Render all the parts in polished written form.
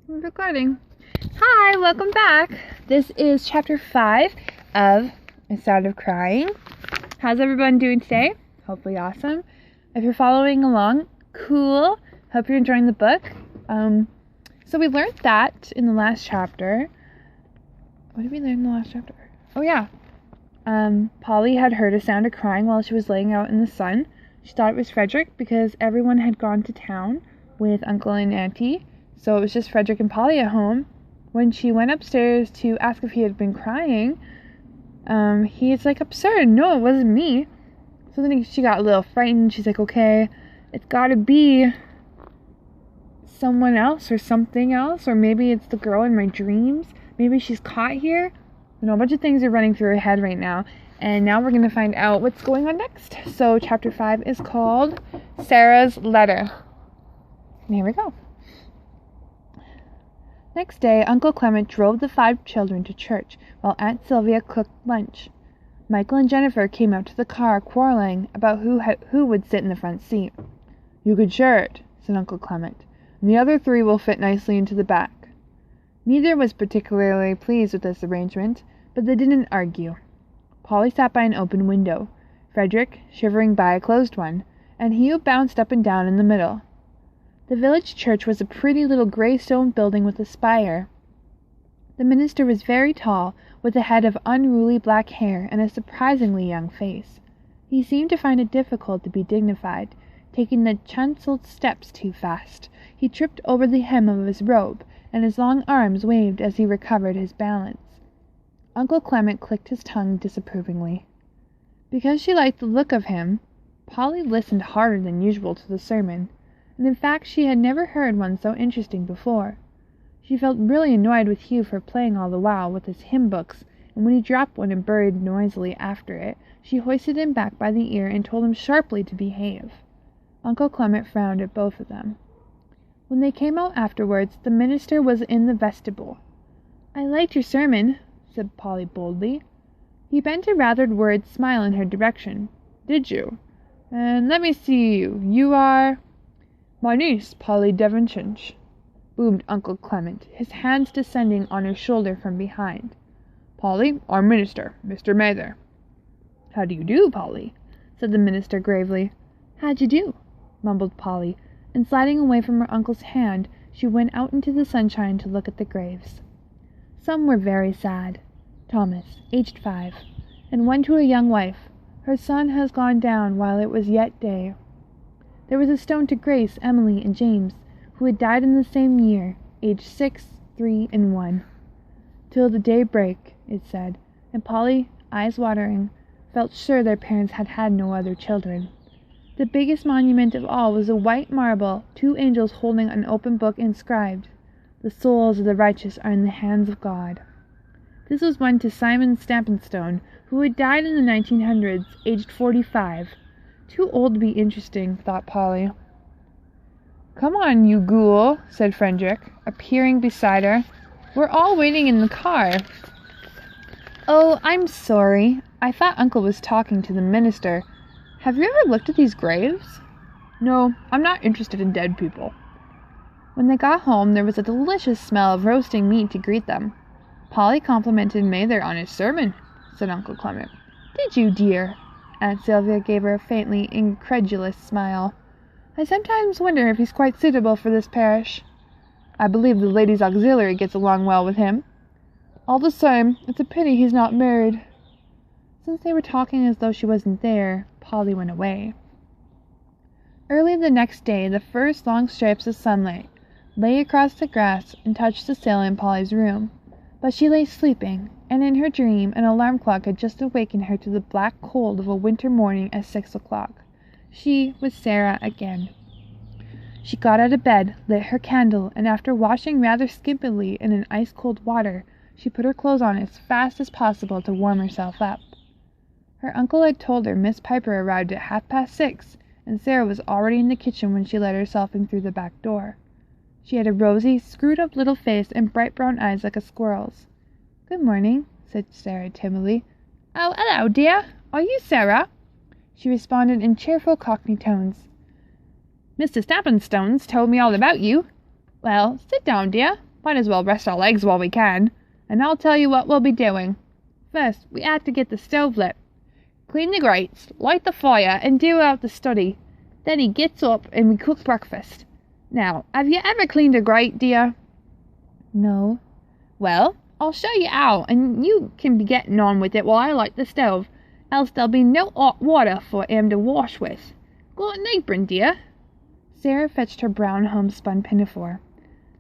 I'm recording. Hi, welcome back. This is chapter 5 of I Started Crying. How's everyone doing today? Hopefully awesome. If you're following along, cool. Hope you're enjoying the book. So we learned that in the last chapter. What did we learn in the last chapter? Oh yeah. Polly had heard a sound of crying while she was laying out in the sun. She thought it was Frederick because everyone had gone to town with Uncle and Auntie. So it was just Frederick and Polly at home. When she went upstairs to ask if he had been crying, he's like, absurd. No, it wasn't me. So then she got a little frightened. She's like, okay, it's gotta be someone else or something else. Or maybe it's the girl in my dreams. Maybe she's caught here. You know, a bunch of things are running through her head right now. And now we're going to find out what's going on next. So chapter 5 is called Sarah's Letter. And here we go. Next day, Uncle Clement drove the 5 children to church while Aunt Sylvia cooked lunch. Michael and Jennifer came out to the car quarreling about who would sit in the front seat. You could share it, said Uncle Clement, and the other 3 will fit nicely into the back. Neither was particularly pleased with this arrangement, but they didn't argue. Polly sat by an open window, Frederick shivering by a closed one, and Hugh bounced up and down in the middle. The village church was a pretty little grey stone building with a spire. The minister was very tall, with a head of unruly black hair and a surprisingly young face. He seemed to find it difficult to be dignified, taking the chancelled steps too fast. He tripped over the hem of his robe, and his long arms waved as he recovered his balance. Uncle Clement clicked his tongue disapprovingly. Because she liked the look of him, Polly listened harder than usual to the sermon, and in fact she had never heard one so interesting before. She felt really annoyed with Hugh for playing all the while with his hymn books, and when he dropped one and buried noisily after it, she hoisted him back by the ear and told him sharply to behave. Uncle Clement frowned at both of them. When they came out afterwards, the minister was in the vestibule. I liked your sermon, said Polly boldly. He bent a rather worried smile in her direction. Did you? And let me see you. You are... My niece, Polly Devonshire, boomed Uncle Clement, his hands descending on her shoulder from behind. Polly, our minister, Mr. Mather. How do you do, Polly? Said the minister gravely. How d'ye do? Mumbled Polly, and sliding away from her uncle's hand, she went out into the sunshine to look at the graves. Some were very sad. Thomas, aged 5, and one to a young wife. Her son has gone down while it was yet day. There was a stone to Grace, Emily, and James, who had died in the same year, aged 6, 3, and 1. Till the day break, it said, and Polly, eyes watering, felt sure their parents had had no other children. The biggest monument of all was a white marble, 2 angels holding an open book inscribed, The souls of the righteous are in the hands of God. This was one to Simon Stampinstone, who had died in the 1900s, aged 45. Too old to be interesting, thought Polly. Come on, you ghoul, said Frederick, appearing beside her. We're all waiting in the car. Oh, I'm sorry. I thought Uncle was talking to the minister. Have you ever looked at these graves? No, I'm not interested in dead people. When they got home, there was a delicious smell of roasting meat to greet them. Polly complimented Mather on his sermon, said Uncle Clement. Did you, dear? Aunt Sylvia gave her a faintly incredulous smile. I sometimes wonder if he's quite suitable for this parish. I believe the ladies' auxiliary gets along well with him. All the same, it's a pity he's not married. Since they were talking as though she wasn't there, Polly went away. Early the next day, the first long stripes of sunlight lay across the grass and touched the sill in Polly's room. But she lay sleeping, and in her dream an alarm clock had just awakened her to the black cold of a winter morning at 6 o'clock. She was Sarah again. She got out of bed, lit her candle, and after washing rather skimpily in an ice-cold water, she put her clothes on as fast as possible to warm herself up. Her uncle had told her Miss Piper arrived at 6:30, and Sarah was already in the kitchen when she let herself in through the back door. She had a rosy, screwed-up little face and bright brown eyes like a squirrel's. Good morning, said Sarah timidly. Oh, hello, dear. Are you Sarah? She responded in cheerful Cockney tones. Mr. Stampinstone's told me all about you. Well, sit down, dear. Might as well rest our legs while we can. And I'll tell you what we'll be doing. First, we have to get the stove lit. Clean the grates, light the fire, and do out the study. Then he gets up and we cook breakfast. Now, have you ever cleaned a grate, dear? No. Well, I'll show you how, and you can be getting on with it while I light the stove. Else there'll be no hot water for him to wash with. Got an apron, dear? Sarah fetched her brown homespun pinafore.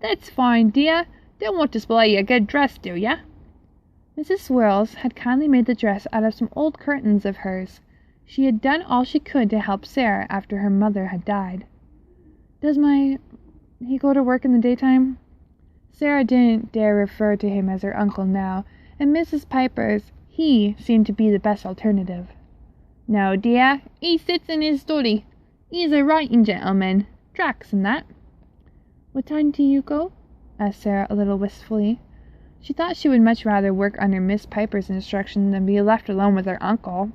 That's fine, dear. Don't want to spoil your good dress, do ya? Mrs. Swirls had kindly made the dress out of some old curtains of hers. She had done all she could to help Sarah after her mother had died. Does he go to work in the daytime? Sarah didn't dare refer to him as her uncle now, and Mrs. Piper's he seemed to be the best alternative. No, dear, he sits in his study. He's a writing gentleman. Tracts and that. What time do you go? Asked Sarah a little wistfully. She thought she would much rather work under Miss Piper's instruction than be left alone with her uncle.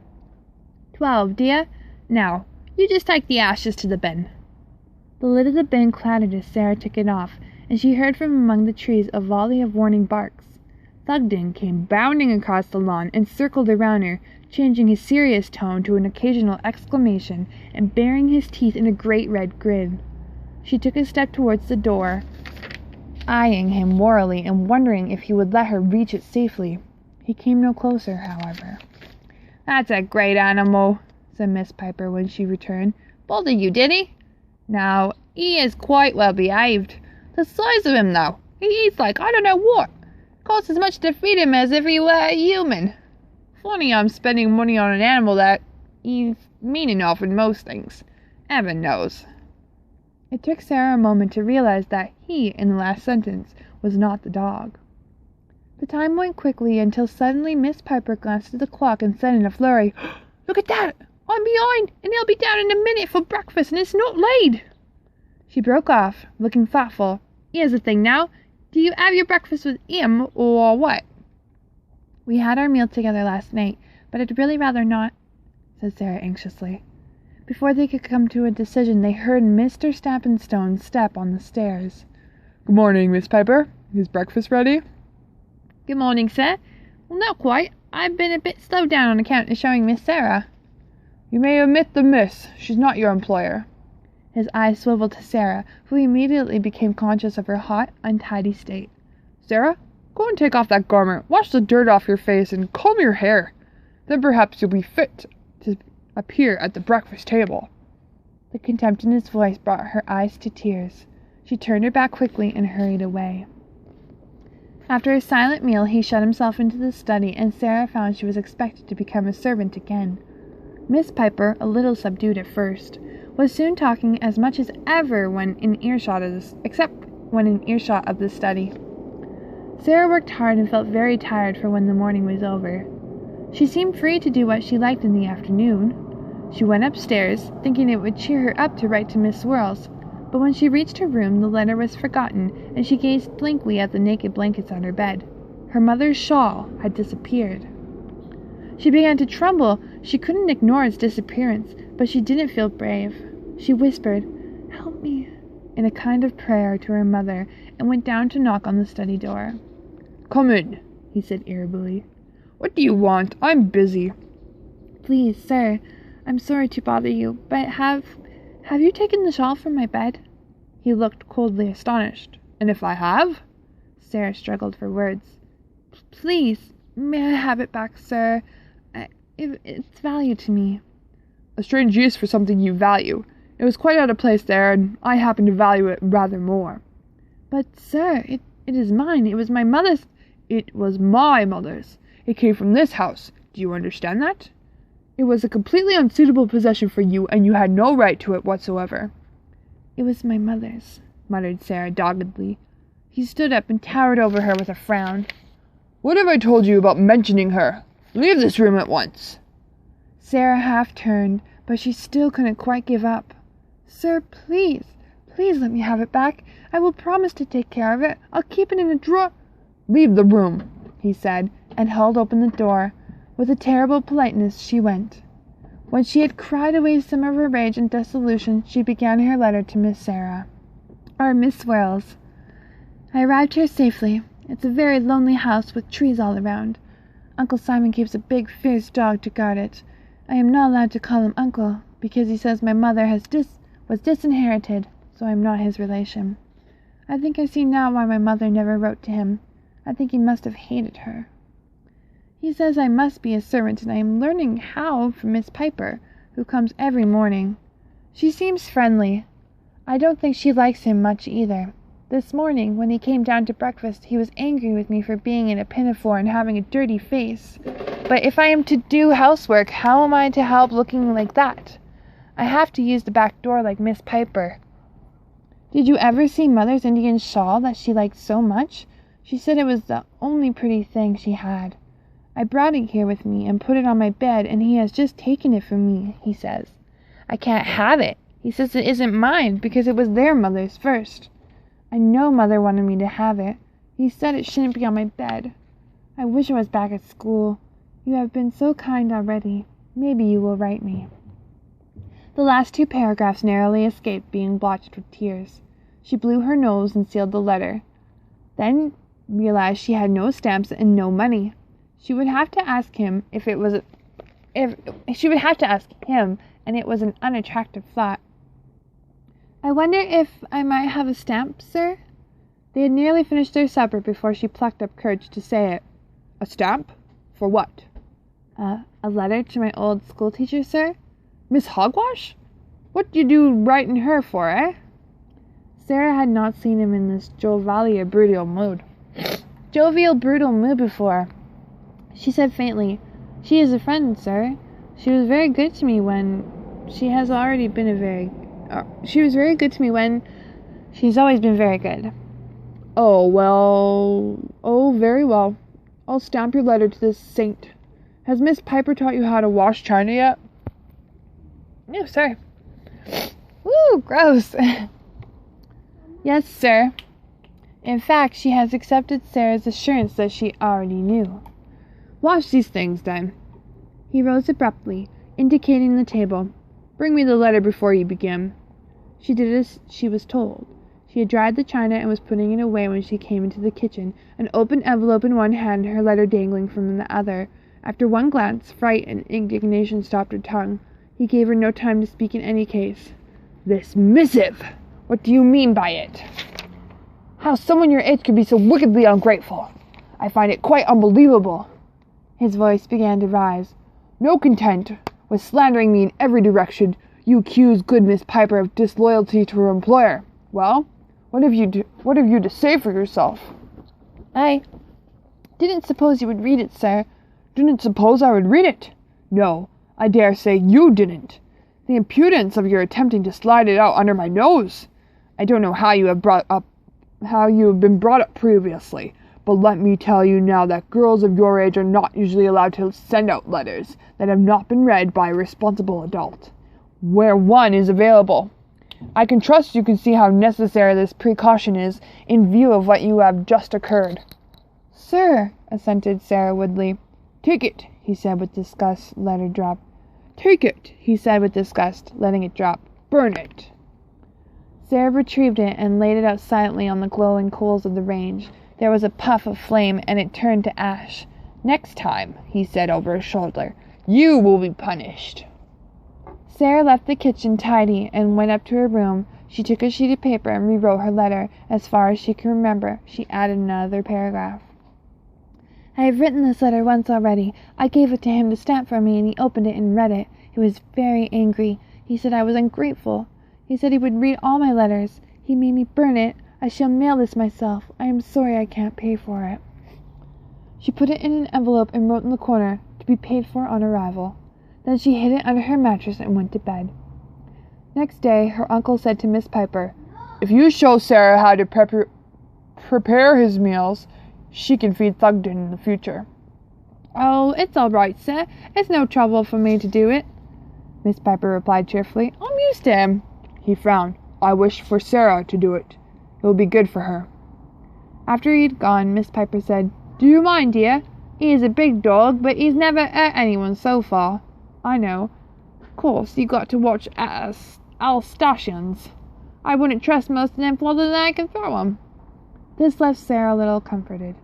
12, dear. Now, you just take the ashes to the bin. The lid of the bin clattered as Sarah took it off, and she heard from among the trees a volley of warning barks. Thugden came bounding across the lawn and circled around her, changing his serious tone to an occasional exclamation and baring his teeth in a great red grin. She took a step towards the door, eyeing him warily and wondering if he would let her reach it safely. He came no closer, however. That's a great animal, said Miss Piper when she returned. Bother you, did he? Now, he is quite well behaved. The size of him, though. He eats like I don't know what. Costs as much to feed him as if he were a human. Funny I'm spending money on an animal that he's mean enough in most things. Heaven knows. It took Sarah a moment to realize that he, in the last sentence, was not the dog. The time went quickly until suddenly Miss Piper glanced at the clock and said in a flurry, Look at that! I'm behind, and he'll be down in a minute for breakfast, and it's not laid. She broke off, looking thoughtful. Here's the thing now. Do you have your breakfast with him, or what? We had our meal together last night, but I'd really rather not, said Sarah anxiously. Before they could come to a decision, they heard Mr. Stappenstone's step on the stairs. Good morning, Miss Piper. Is breakfast ready? Good morning, sir. Well, not quite. I've been a bit slowed down on account of showing Miss Sarah. You may omit the miss. She's not your employer. His eyes swiveled to Sarah, who immediately became conscious of her hot, untidy state. Sarah, go and take off that garment, wash the dirt off your face, and comb your hair. Then perhaps you'll be fit to appear at the breakfast table. The contempt in his voice brought her eyes to tears. She turned her back quickly and hurried away. After a silent meal, he shut himself into the study, and Sarah found she was expected to become a servant again. Miss Piper, a little subdued at first, was soon talking as much as ever when in earshot of the study. Sarah worked hard and felt very tired for when the morning was over. She seemed free to do what she liked in the afternoon. She went upstairs, thinking it would cheer her up to write to Miss Swirls, but when she reached her room the letter was forgotten, and she gazed blankly at the naked blankets on her bed. Her mother's shawl had disappeared. She began to tremble. She couldn't ignore its disappearance, but she didn't feel brave. She whispered, "Help me," in a kind of prayer to her mother, and went down to knock on the study door. Come in, he said irritably. What do you want? I'm busy. Please, sir, I'm sorry to bother you, but have you taken the shawl from my bed? He looked coldly astonished. And if I have? Sarah struggled for words. Please, may I have it back, sir? It's value to me. A strange use for something you value. It was quite out of place there, and I happen to value it rather more. But, sir, it is mine. It was my mother's. It was my mother's. It came from this house. Do you understand that? It was a completely unsuitable possession for you, and you had no right to it whatsoever. It was my mother's, muttered Sarah doggedly. He stood up and towered over her with a frown. What have I told you about mentioning her? Leave this room at once. Sarah half turned, but she still couldn't quite give up. Sir, please let me have it back. I will promise to take care of it. I'll keep it in a drawer. Leave the room, he said, and held open the door. With a terrible politeness she went. When she had cried away some of her rage and dissolution, she began her letter to Miss Swirls. I arrived here safely. It's a very lonely house with trees all around. Uncle Simon keeps a big, fierce dog to guard it. I am not allowed to call him uncle, because he says my mother was disinherited, so I am not his relation. I think I see now why my mother never wrote to him. I think he must have hated her. He says I must be a servant, and I am learning how from Miss Piper, who comes every morning. She seems friendly. I don't think she likes him much either. This morning, when he came down to breakfast, he was angry with me for being in a pinafore and having a dirty face. But if I am to do housework, how am I to help looking like that? I have to use the back door like Miss Piper. Did you ever see Mother's Indian shawl that she liked so much? She said it was the only pretty thing she had. I brought it here with me and put it on my bed, and he has just taken it from me, he says. I can't have it. He says it isn't mine, because it was their mother's first. I know Mother wanted me to have it. He said it shouldn't be on my bed. I wish I was back at school. You have been so kind already. Maybe you will write me. The last 2 paragraphs narrowly escaped being blotched with tears. She blew her nose and sealed the letter, then realized she had no stamps and no money. She would have to ask him and it was an unattractive flat. I wonder if I might have a stamp, sir? They had nearly finished their supper before she plucked up courage to say it. A stamp? For what? A letter to my old schoolteacher, sir? Miss Hogwash? What do you writing her for, eh? Sarah had not seen him in this jovial, brutal mood before. She said faintly, She is a friend, sir. She was very good to me when she's always been very good. Oh, very well. I'll stamp your letter to this saint. Has Miss Piper taught you how to wash china yet? No, sir. Woo, gross. Yes, sir. In fact, she has accepted Sarah's assurance that she already knew. Wash these things, then. He rose abruptly, indicating the table. Bring me the letter before you begin. She did as she was told. She had dried the china and was putting it away when she came into the kitchen, an open envelope in one hand, her letter dangling from the other. After one glance, fright and indignation stopped her tongue. He gave her no time to speak in any case. This missive! What do you mean by it? How someone your age could be so wickedly ungrateful? I find it quite unbelievable. His voice began to rise. No content with slandering me in every direction, you accuse good Miss Piper of disloyalty to her employer. Well, what have you to say for yourself? I didn't suppose you would read it, sir. Didn't suppose I would read it? No, I dare say you didn't. The impudence of your attempting to slide it out under my nose. I don't know how you have been brought up previously, but let me tell you now that girls of your age are not usually allowed to send out letters that have not been read by a responsible adult, where one is available. I can trust you can see how necessary this precaution is in view of what you have just occurred. Sir, assented Sarah Woodley. Take it, he said with disgust, let it drop. Take it, he said with disgust, letting it drop. Burn it. Sarah retrieved it and laid it out silently on the glowing coals of the range. There was a puff of flame, and it turned to ash. Next time, he said over his shoulder, you will be punished. Sarah left the kitchen tidy and went up to her room. She took a sheet of paper and rewrote her letter. As far as she could remember, she added another paragraph. I have written this letter once already. I gave it to him to stamp for me, and he opened it and read it. He was very angry. He said I was ungrateful. He said he would read all my letters. He made me burn it. I shall mail this myself. I am sorry I can't pay for it. She put it in an envelope and wrote in the corner, to be paid for on arrival. Then she hid it under her mattress and went to bed. Next day, her uncle said to Miss Piper, If you show Sarah how to prepare his meals, she can feed Thugden in the future. Oh, it's all right, sir. It's no trouble for me to do it, Miss Piper replied cheerfully. I'm used to him. He frowned. I wish for Sarah to do it. It will be good for her. After he had gone, Miss Piper said, Do you mind, dear? He is a big dog, but he's never hurt anyone so far. I know. Of course, you got to watch Alsatians. I wouldn't trust most of them farther than I can throw 'em. This left Sarah a little comforted.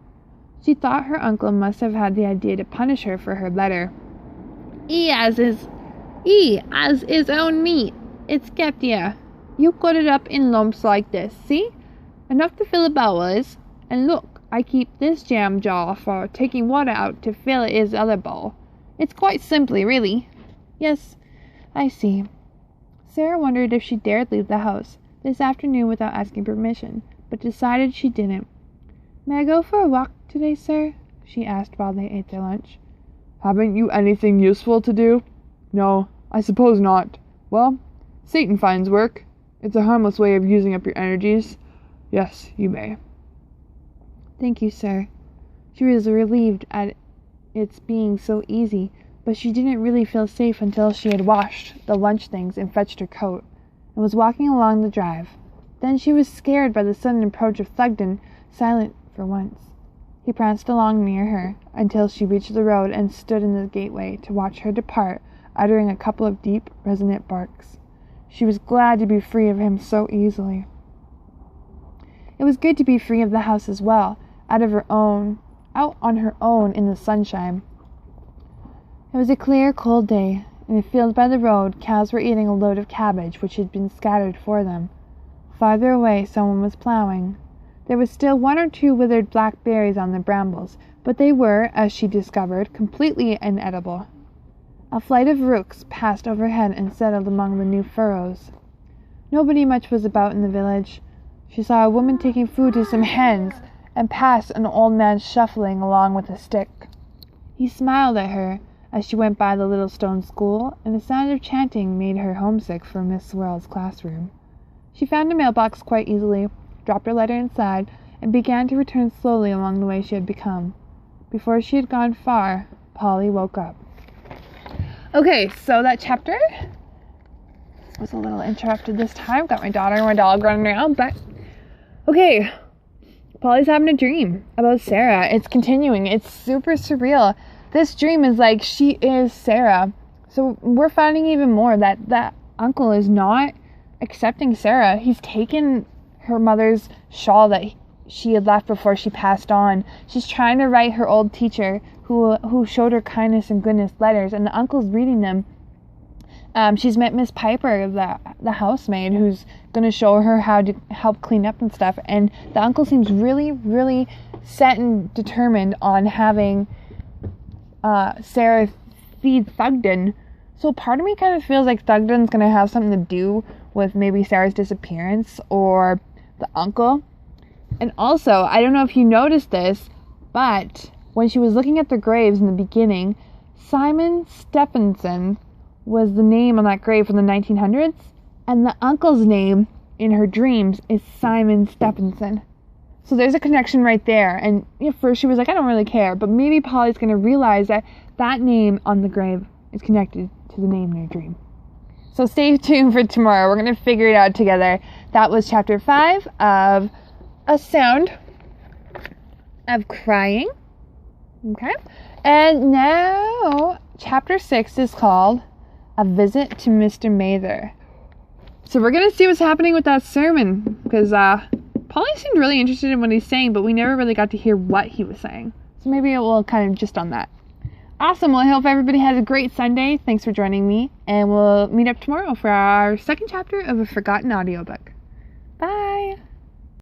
She thought her uncle must have had the idea to punish her for her letter. He as his own meat. It's kept here. You cut it up in lumps like this, see? Enough to fill a bowl is. And look, I keep this jam jar for taking water out to fill his other bowl. It's quite simply, really. Yes, I see. Sarah wondered if she dared leave the house this afternoon without asking permission, but decided she didn't. May I go for a walk today, sir? She asked while they ate their lunch. Haven't you anything useful to do? No, I suppose not. Well, Satan finds work. It's a harmless way of using up your energies. Yes, you may. Thank you, sir. She was relieved at its being so easy, but she didn't really feel safe until she had washed the lunch things and fetched her coat, and was walking along the drive. Then she was scared by the sudden approach of Thugden, silent for once. He pranced along near her until she reached the road and stood in the gateway to watch her depart, uttering a couple of deep, resonant barks. She was glad to be free of him so easily. It was good to be free of the house as well, out on her own in the sunshine. It was a clear, cold day. In a field by the road, cows were eating a load of cabbage which had been scattered for them. Farther away, someone was plowing. There was still one or two withered black berries on the brambles, but they were, as she discovered, completely inedible. A flight of rooks passed overhead and settled among the new furrows. Nobody much was about in the village. She saw a woman taking food to some hens, and passed an old man shuffling along with a stick. He smiled at her as she went by the little stone school, and the sound of chanting made her homesick for Miss Swirl's classroom. She found a mailbox quite easily, dropped her letter inside, and began to return slowly along the way she had become. Before she had gone far, Polly woke up. Okay, so that chapter was a little interrupted this time. Got my daughter and my dog running around, but okay. Polly's having a dream about Sarah. It's continuing. It's super surreal. This dream is like she is Sarah. So we're finding even more that uncle is not accepting Sarah. He's taken her mother's shawl that she had left before she passed on. She's trying to write her old teacher who showed her kindness and goodness letters, and the uncle's reading them. She's met Miss Piper, the housemaid, who's going to show her how to help clean up and stuff. And the uncle seems really, really set and determined on having Sarah feed Thugden. So part of me kind of feels like Thugden's going to have something to do with maybe Sarah's disappearance or the uncle. And also, I don't know if you noticed this, but when she was looking at the graves in the beginning, Simon Stephenson was the name on that grave from the 1900s, and the uncle's name in her dreams is Simon Stephenson. So there's a connection right there. And at first she was like, I don't really care, but maybe Polly's going to realize that name on the grave is connected to the name in her dream. So stay tuned for tomorrow. We're going to figure it out together. That was chapter 5 of A Sound of Crying. Okay. And now chapter 6 is called A Visit to Mr. Mather. So we're going to see what's happening with that sermon, because Polly seemed really interested in what he's saying, but we never really got to hear what he was saying. So maybe it will kind of just on that. Awesome. Well, I hope everybody has a great Sunday. Thanks for joining me, and we'll meet up tomorrow for our second chapter of A Forgotten Audiobook. Bye!